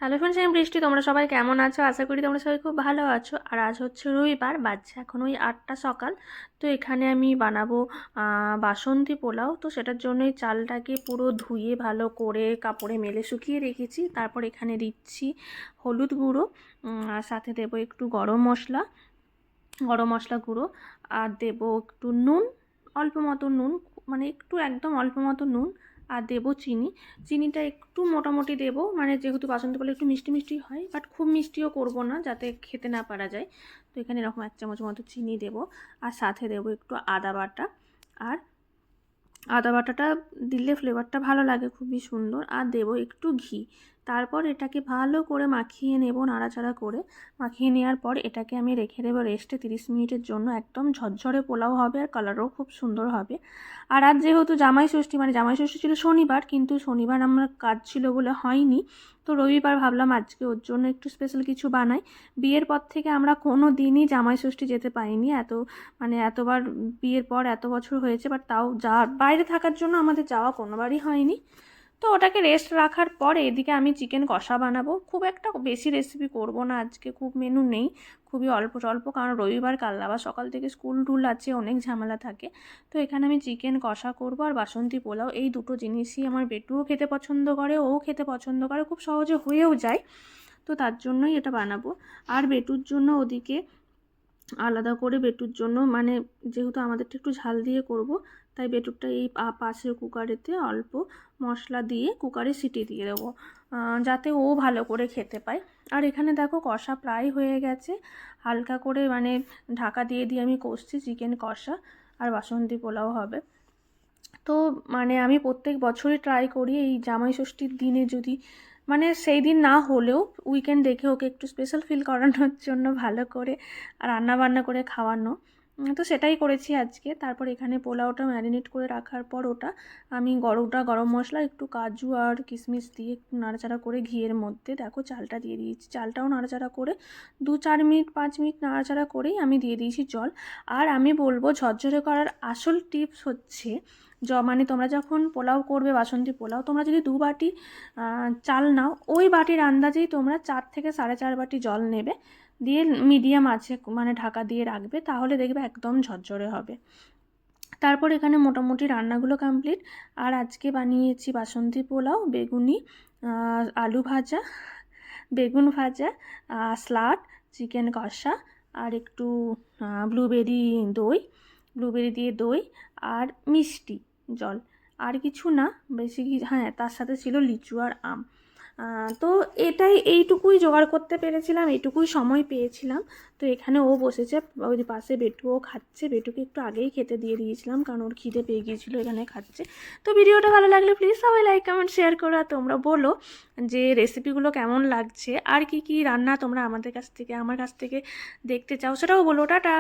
Hello friends, আমি বৃষ্টি। তোমরা সবাই কেমন আছো? আশা করি তোমরা সবাই খুব ভালো আছো। আর আজ হচ্ছে রবিবার, বাজছে এখন ওই 8টা সকাল। তো এখানে আমি বানাবো বাসন্তী পোলাও। তো সেটার জন্যই চালটাকে পুরো ধুয়ে ভালো করে কাপড়ে মেলে শুকিয়ে রেখেছি। তারপর এখানে দিচ্ছি হলুদ গুঁড়ো, আর সাথে দেবো একটু গরম মশলা গুঁড়ো, আর দেবো একটু নুন, অল্প মতো নুন, মানে একটু একদম অল্প মতো নুন, আর দেবো চিনিটা একটু মোটামুটি দেবো, মানে যেহেতু বাসন্তী পোলাও একটু মিষ্টি মিষ্টি হয়, বাট খুব মিষ্টিও করব না যাতে খেতে না পারা যায়। তো এখানে এরকম 1 চামচ মতো চিনি দেবো, আর সাথে দেবো একটু আদা বাটা। আর আদা বাটাটা দিলে ফ্লেভারটা ভালো লাগে, খুবই সুন্দর। আর দেবো একটু ঘি। তারপর এটাকে ভালো করে মাখিয়ে নেব, নাড়াচাড়া করে। মাখিয়ে নেওয়ার পর এটাকে আমি রেখে দেবো রেস্টে 30 মিনিটের জন্য। একদম ঝরঝরে পোলাও হবে, আর কালারও খুব সুন্দর হবে। আর আজ যেহেতু জামাই ষষ্ঠী, মানে জামাই ষষ্ঠী ছিল শনিবার, কিন্তু শনিবার আমার কাজ ছিল বলে হয়নি। তো রবিবার ভাবলাম আজকে ওর জন্য একটু স্পেশাল কিছু বানাই। বিয়ের পর থেকে আমরা কোনো দিনই জামাই ষষ্ঠী যেতে পারিনি, মানে এতবার বিয়ের পর এত বছর হয়েছে, বাট তাও বাইরে থাকার জন্য আমাদের যাওয়া কোনোবারই হয়নি। তো ওটাকে রেস্ট রাখার পর এদিকে আমি চিকেন কষা বানাবো। খুব একটা বেশি রেসিপি করব না আজকে, খুব মেনু নেই, খুবই অল্প স্বল্প, কারণ রবিবার, কাল আবার সকাল থেকে স্কুল টুল আছে, অনেক ঝামেলা থাকে। তো এখানে আমি চিকেন কষা করব আর বাসন্তী পোলাও, এই দুটো জিনিসই আমার বেটুও খেতে পছন্দ করে, ও খেতে পছন্দ করে, খুব সহজে হয়েও যায়। তো তার জন্যই এটা বানাবো। আর বেটুর জন্য ওদিকে আলাদা করে, বেটুর জন্য মানে যেহেতু আমাদেরটা একটু ঝাল দিয়ে করব, তাই বেটুরটা এই পাশের কুকারেতে অল্প মশলা দিয়ে কুকারে সিটি দিয়ে দেবো, যাতে ও ভালো করে খেতে পায়। আর এখানে দেখো কষা প্রায় হয়ে গেছে, হালকা করে মানে ঢাকা দিয়ে দিয়ে আমি কষছি চিকেন কষা, আর বাসন্তী পোলাও হবে। তো মানে আমি প্রত্যেক বছরই ট্রাই করি এই জামাই ষষ্ঠীর দিনে, যদি মানে সেই দিন না হলেও উইকেন্ড দেখে ওকে একটু স্পেশাল ফিল করানোর জন্য ভালো করে রান্না বান্না করে খাওয়ানো। তো সেটাই করেছি আজকে। তারপর এখানে পোলাওটা ম্যারিনেট করে রাখার পর ওটা আমি গরম মশলা, একটু কাজু আর কিশমিশ দিয়ে একটু নাড়াচাড়া করে ঘিয়ের মধ্যে দেখো চালটা দিয়ে দিয়েছি। চালটাও নাড়াচাড়া করে 2-4 মিনিট 5 মিনিট নাড়াচাড়া করেই আমি দিয়ে দিয়েছি জল। আর আমি বলবো ঝরঝরে করার আসল টিপস হচ্ছে, মানে তোমরা যখন পোলাও করবে, বাসন্তী পোলাও, তোমরা যদি 2 বাটি চাল নাও, ওই বাটির আন্দাজেই তোমরা 4 থেকে 4.5 বাটি জল নেবে, দিয়ে মিডিয়াম আছে মানে ঢাকা দিয়ে রাখবে, তাহলে দেখবে একদম ঝরঝরে হবে। তারপর এখানে মোটামুটি রান্নাগুলো কমপ্লিট। আর আজকে বানিয়েছি বাসন্তী পোলাও, বেগুনি, আলু ভাজা, বেগুন ভাজা, স্যালাড, চিকেন কষা, আর একটু ব্লুবেরি দিয়ে দই, আর মিষ্টি জল। আর কিছু না, বেশি হ্যাঁ, তার সাথে ছিল লিচু আর আম। তো এইটুকুই জোগাড় করতে পেরেছিলাম, এইটুকুই সময় পেয়েছিলাম। তো এখানে ও বসেছে, ওই পাশে বেটুও খাচ্ছে। বেটুকে একটু আগেই খেতে দিয়ে দিয়েছিলাম, কারণ ওর খিদে পেয়ে গিয়েছিলো, এখানে খাচ্ছে। তো ভিডিওটা ভালো লাগলে প্লিজ সবাই লাইক কমেন্ট শেয়ার করো। আর তোমরা বলো যে রেসিপিগুলো কেমন লাগছে, আর কি কি রান্না তোমরা আমার কাছ থেকে দেখতে চাও, সেটাও বলো। টাটা।